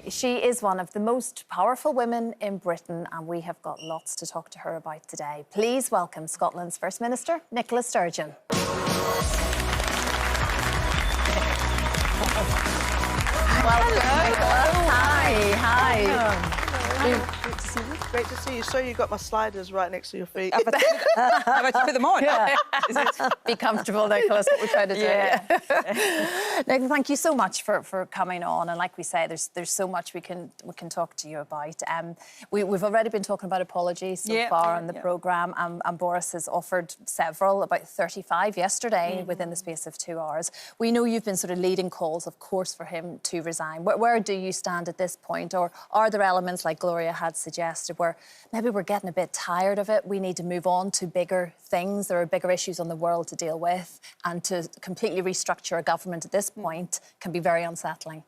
She is one of the most powerful women in Britain, and we have got lots to talk to her about today. Please welcome Scotland's First Minister, Nicola Sturgeon. Welcome, Nicola. Hi. Great to see you. Great to see you. So you got my sliders right next to your feet. Have I to put them on? Yeah. Be comfortable, Nicola, is what we're trying to do. Yeah. Nicola, thank you so much for coming on. And like we say, there's so much we can talk to you about. We've already been talking about apologies so far on the programme, and Boris has offered several, about 35 yesterday, within the space of 2 hours. We know you've been sort of leading calls, of course, for him to resign. Where do you stand at this point? Or are there elements, like Gloria had suggested, where maybe we're getting a bit tired of it? We need to move on to bigger things. There are bigger issues on the world to deal with, and to completely restructure a government at this point can be very unsettling.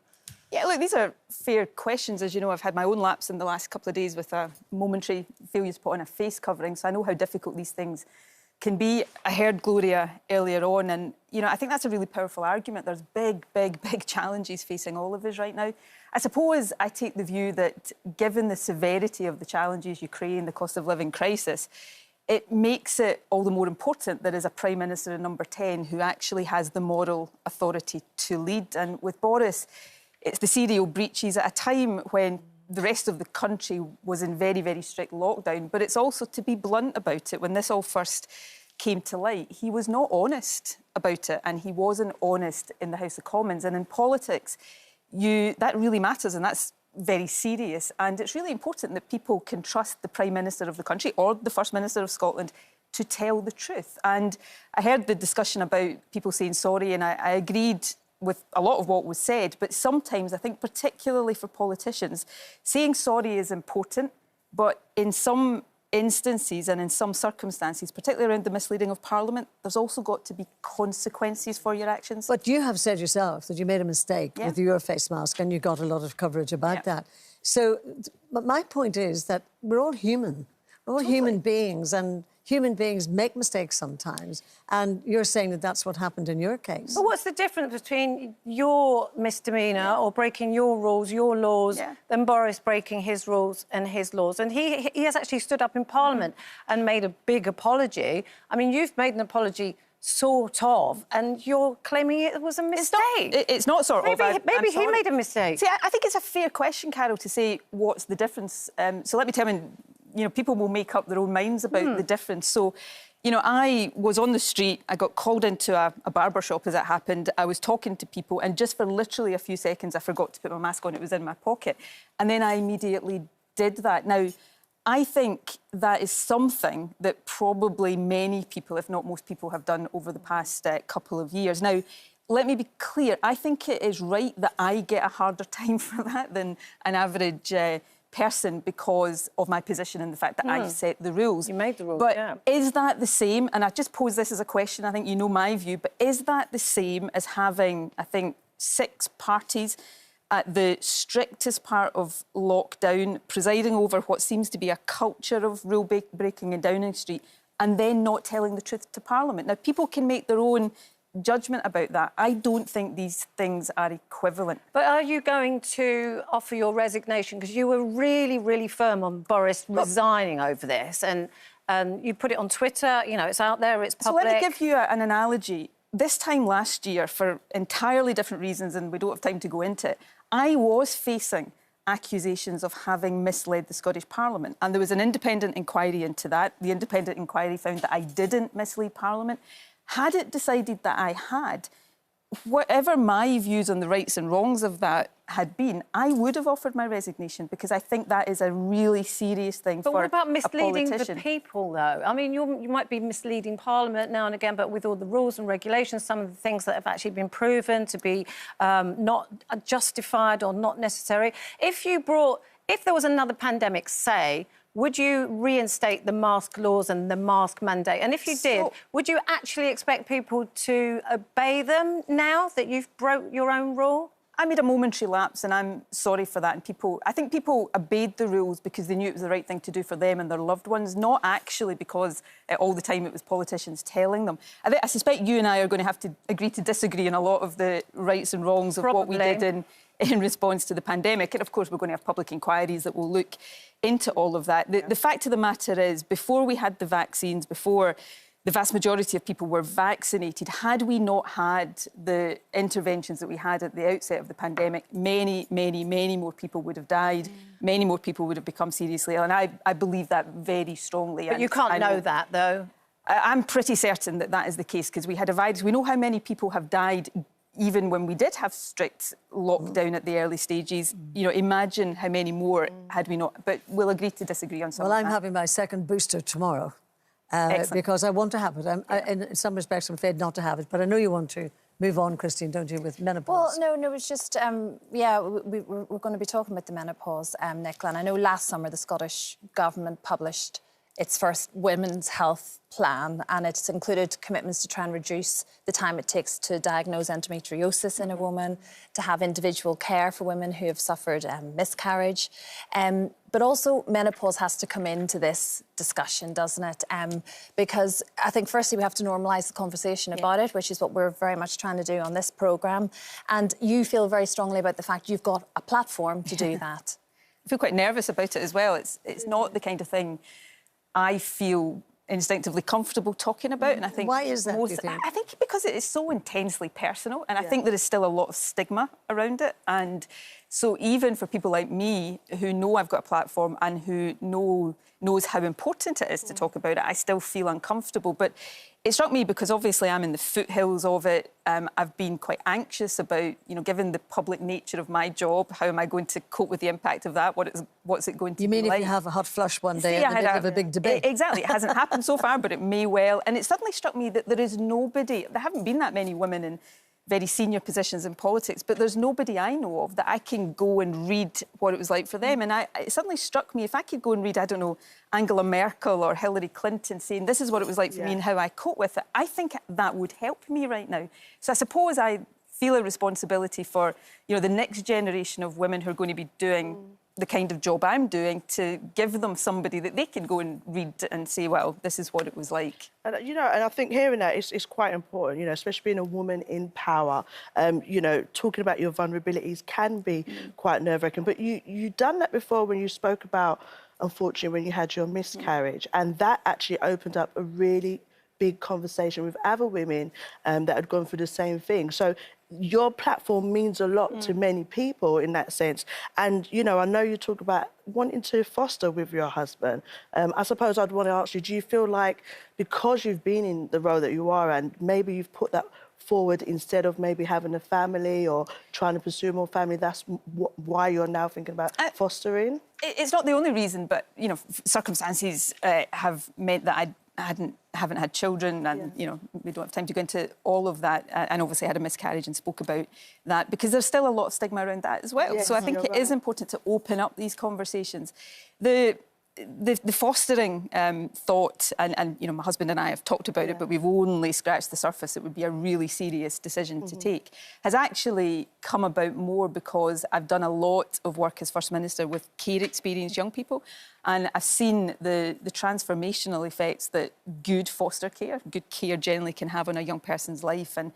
Yeah, look, these are fair questions. As you know, I've had my own lapse in the last couple of days with a momentary failure to put on a face covering, so I know how difficult these things can be. I heard Gloria earlier on, and, you know, I think that's a really powerful argument. There's big challenges facing all of us right now. I suppose I take the view that, given the severity of the challenges, Ukraine, the cost of living crisis, it makes it all the more important there is a Prime Minister in number 10 who actually has the moral authority to lead. And with Boris, it's the serial breaches at a time when the rest of the country was in very strict lockdown. But it's also, to be blunt about it, when this all first came to light, he was not honest about it, and he wasn't honest in the House of Commons. And in politics, that really matters, and that's very serious. And it's really important that people can trust the Prime Minister of the country or the First Minister of Scotland to tell the truth. And I heard the discussion about people saying sorry, and I agreed with a lot of what was said, but sometimes I think, particularly for politicians, saying sorry is important, but in some instances and in some circumstances, particularly around the misleading of Parliament, there's also got to be consequences for your actions. But you have said yourself that you made a mistake with your face mask, and you got a lot of coverage about that. So, but my point is that we're all human. We're all human beings, and human beings make mistakes sometimes. And you're saying that that's what happened in your case. But what's the difference between your misdemeanour or breaking your rules, your laws, than Boris breaking his rules and his laws? And he has actually stood up in Parliament and made a big apology. I mean, you've made an apology, sort of, and you're claiming it was a mistake. It's not sort of. Maybe he made a mistake. See, I think it's a fair question, Carol, to say what's the difference. So let me tell you, you know, people will make up their own minds about the difference. So, you know, I was on the street, I got called into a barber shop as it happened. I was talking to people, and just for literally a few seconds, I forgot to put my mask on. It was in my pocket. And then I immediately did that. Now, I think that is something that probably many people, if not most people, have done over the past couple of years. Now, let me be clear. I think it is right that I get a harder time for that than an average person, because of my position and the fact that I set the rules. You made the rules, but is that the same? And I just pose this as a question. I think you know my view, but is that the same as having, I think, 6 parties at the strictest part of lockdown, presiding over what seems to be a culture of rule breaking in Downing Street, and then not telling the truth to Parliament? Now, people can make their own judgment about that. I don't think these things are equivalent. But are you going to offer your resignation? Because you were really firm on Boris resigning over this, and you put it on Twitter. You know, it's out there, it's public. So let me give you an analogy. This time last year, for entirely different reasons, and we don't have time to go into it, I was facing accusations of having misled the Scottish Parliament, and there was an independent inquiry into that. The independent inquiry found that I didn't mislead Parliament. Had it decided that I had, whatever my views on the rights and wrongs of that had been, I would have offered my resignation, because I think that is a really serious thing for a politician. But what about misleading the people, though? I mean, you might be misleading Parliament now and again, but with all the rules and regulations, some of the things that have actually been proven to be not justified or not necessary. If there was another pandemic, say, would you reinstate the mask laws and the mask mandate? And if you did, would you actually expect people to obey them now that you've broke your own rule? I made a momentary lapse, and I'm sorry for that. And I think people obeyed the rules because they knew it was the right thing to do for them and their loved ones, not actually because all the time it was politicians telling them. I suspect you and I are going to have to agree to disagree on a lot of the rights and wrongs of what we did in response to the pandemic. And of course, we're going to have public inquiries that will look into all of that. The fact of the matter is, before we had the vaccines, before the vast majority of people were vaccinated, had we not had the interventions that we had at the outset of the pandemic, many, many, many more people would have died, many more people would have become seriously ill, and I believe that very strongly. But you can't know that, though. I'm pretty certain that that is the case, because we had a virus. We know how many people have died even when we did have strict lockdown at the early stages. You know, imagine how many more had we not. But we'll agree to disagree on some of that. Well, I'm having my second booster tomorrow. Because I want to have it. In some respects, I'm afraid not to have it. But I know you want to move on, Christine, don't you, with menopause? Well, no, it's just, we're going to be talking about the menopause, Nicola. And I know last summer the Scottish Government published its first women's health plan, and it's included commitments to try and reduce the time it takes to diagnose endometriosis in a woman, to have individual care for women who have suffered miscarriage. But also menopause has to come into this discussion, doesn't it? Because I think firstly we have to normalise the conversation about it, which is what we're very much trying to do on this programme. And you feel very strongly about the fact you've got a platform to do that. I feel quite nervous about it as well. It's not the kind of thing I feel instinctively comfortable talking about. And I think why is that, do you think? I think because it is so intensely personal, and I think there is still a lot of stigma around it. And so even for people like me who know I've got a platform and who knows how important it is to talk about it, I still feel uncomfortable. But it struck me because obviously I'm in the foothills of it. I've been quite anxious about, you know, given the public nature of my job, how am I going to cope with the impact of that? What's it going to be like? You mean if you have a hot flush one day in the middle of a big debate? Exactly. It hasn't happened so far, but it may well. And it suddenly struck me that there is nobody, there haven't been that many women in very senior positions in politics, but there's nobody I know of that I can go and read what it was like for them. And it suddenly struck me, if I could go and read, I don't know, Angela Merkel or Hillary Clinton saying this is what it was like for me and how I cope with it, I think that would help me right now. So I suppose I feel a responsibility for, you know, the next generation of women who are going to be doing the kind of job I'm doing, to give them somebody that they can go and read and say, well, this is what it was like. And, you know, and I think hearing that is quite important, you know, especially being a woman in power. You know, talking about your vulnerabilities can be quite nerve-wracking. But you've done that before when you spoke about, unfortunately, when you had your miscarriage. And that actually opened up a really big conversation with other women that had gone through the same thing. So your platform means a lot to many people in that sense. And, you know, I know you talk about wanting to foster with your husband. I suppose I'd want to ask you, do you feel like because you've been in the role that you are and maybe you've put that forward instead of maybe having a family or trying to pursue more family, that's why you're now thinking about fostering? It's not the only reason, but, you know, circumstances have meant that I haven't had children, and you know, we don't have time to go into all of that. And obviously had a miscarriage and spoke about that because there's still a lot of stigma around that as well. So I think it is important to open up these conversations. The fostering thought, and you know, my husband and I have talked about it, but we've only scratched the surface. It would be a really serious decision to take. Has actually come about more because I've done a lot of work as First Minister with care experienced young people, and I've seen the transformational effects that good foster care, good care generally can have on a young person's life. And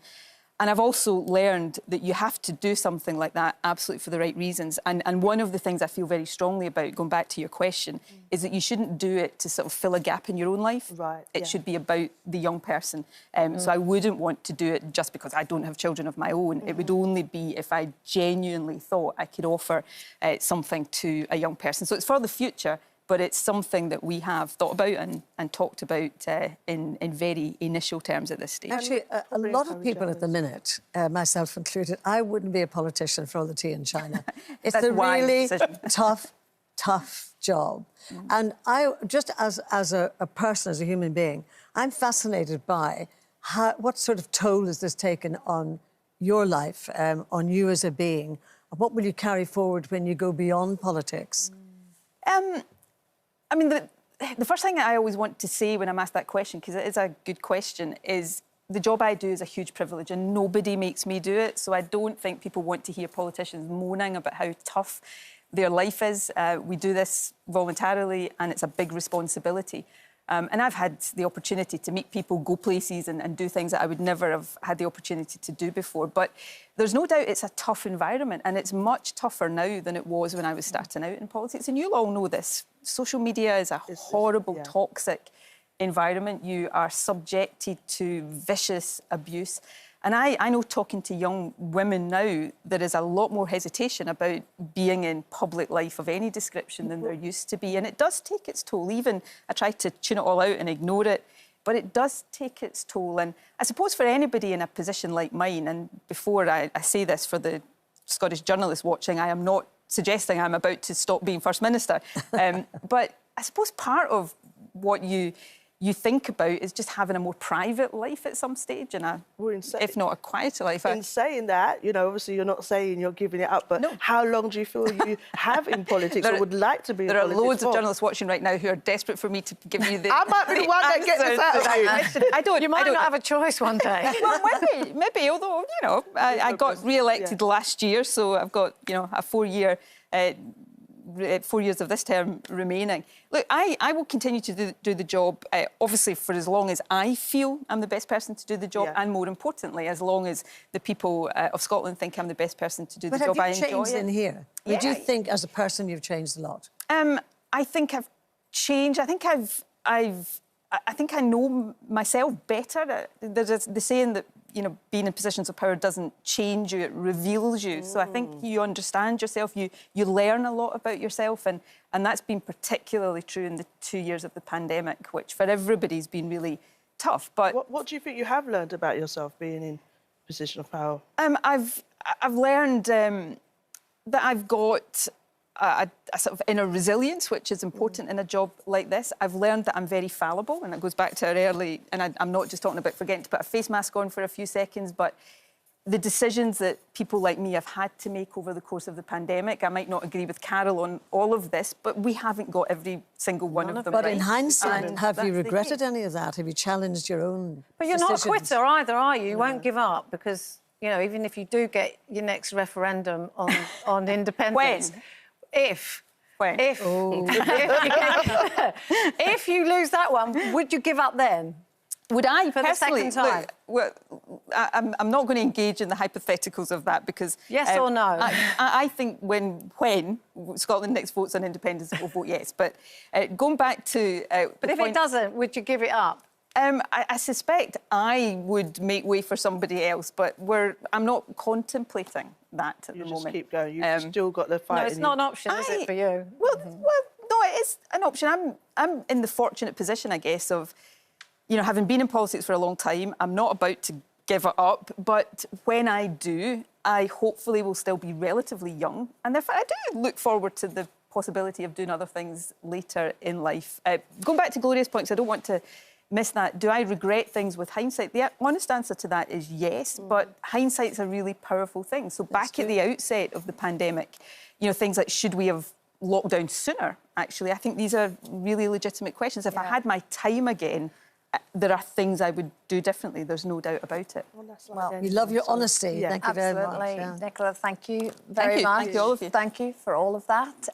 I've also learned that you have to do something like that absolutely for the right reasons. And one of the things I feel very strongly about, going back to your question, is that you shouldn't do it to sort of fill a gap in your own life. Right. It should be about the young person. So I wouldn't want to do it just because I don't have children of my own. It would only be if I genuinely thought I could offer something to a young person. So it's for the future, but it's something that we have thought about and talked about in very initial terms at this stage. Actually, a lot of people at the minute, myself included, I wouldn't be a politician for all the tea in China. It's a really tough job. And I, just as a person, as a human being, I'm fascinated by what sort of toll has this taken on your life, on you as a being? What will you carry forward when you go beyond politics? I mean, the first thing I always want to say when I'm asked that question, because it is a good question, is the job I do is a huge privilege and nobody makes me do it. So I don't think people want to hear politicians moaning about how tough their life is. We do this voluntarily and it's a big responsibility. And I've had the opportunity to meet people, go places and do things that I would never have had the opportunity to do before. But there's no doubt it's a tough environment and it's much tougher now than it was when I was starting out in politics. And you'll all know this. Social media is a horrible, toxic environment. You are subjected to vicious abuse. And I know, talking to young women now, there is a lot more hesitation about being in public life of any description than there used to be. And it does take its toll. Even I try to tune it all out and ignore it, but it does take its toll. And I suppose for anybody in a position like mine, and before I say this for the Scottish journalists watching, I am not suggesting I'm about to stop being First Minister. But I suppose part of what you think about is just having a more private life at some stage and if not a quieter life. In saying that, you know, obviously you're not saying you're giving it up, but how long do you feel you have in politics or would like to be in politics? There are loads of journalists watching right now who are desperate for me to give you the I might be the one that gets this out of you. You might not have a choice one day. Well, maybe, although, you know, I got re-elected last year, so I've got, you know, a 4 years of this term remaining. Look, I will continue to do the job, obviously, for as long as I feel I'm the best person to do the job, and more importantly, as long as the people of Scotland think I'm the best person to do the job. But have you changed in here? Yeah. Do you think, as a person, you've changed a lot? I think I've changed. I think I think I know myself better. There's the saying that, you know, being in positions of power doesn't change you, it reveals you. So I think you understand yourself, you learn a lot about yourself, and that's been particularly true in the 2 years of the pandemic, which for everybody's been really tough. But what do you think you have learned about yourself being in a position of power? I've learned that I've got a sort of inner resilience, which is important in a job like this. I've learned that I'm very fallible, and it goes back to our early... And I'm not just talking about forgetting to put a face mask on for a few seconds, but the decisions that people like me have had to make over the course of the pandemic, I might not agree with Carol on all of this, but we haven't got every single one of them But right. in hindsight, And have you that's the regretted key. any of that? Have you challenged your own But you're not a decisions? quitter either, are you? You won't give up because, you know, even if you do get your next referendum on independence... When? If you lose that one, would you give up then? Would I For the second time? Look, I'm not going to engage in the hypotheticals of that because... Yes or no? I think when Scotland next votes on independence, it will vote yes. But going back to... but if it doesn't, would you give it up? I suspect I would make way for somebody else, but I'm not contemplating that at the moment. You just keep going. You've still got the fight. No, it's not an option, is it, for you? Well, no, it is an option. I'm in the fortunate position, I guess, of, you know, having been in politics for a long time. I'm not about to give it up, but when I do, I hopefully will still be relatively young, and therefore I do look forward to the possibility of doing other things later in life. Going back to Gloria's point, 'cause I don't want to miss that. Do I regret things with hindsight? The honest answer to that is yes, but hindsight's a really powerful thing. So back at the outset of the pandemic, you know, things like should we have locked down sooner, actually, I think these are really legitimate questions. If I had my time again, there are things I would do differently. There's no doubt about it. Well, we love your honesty. Yeah. Thank you very much. Absolutely. Nicola, thank you very much. Thank you, all of you. Thank you for all of that.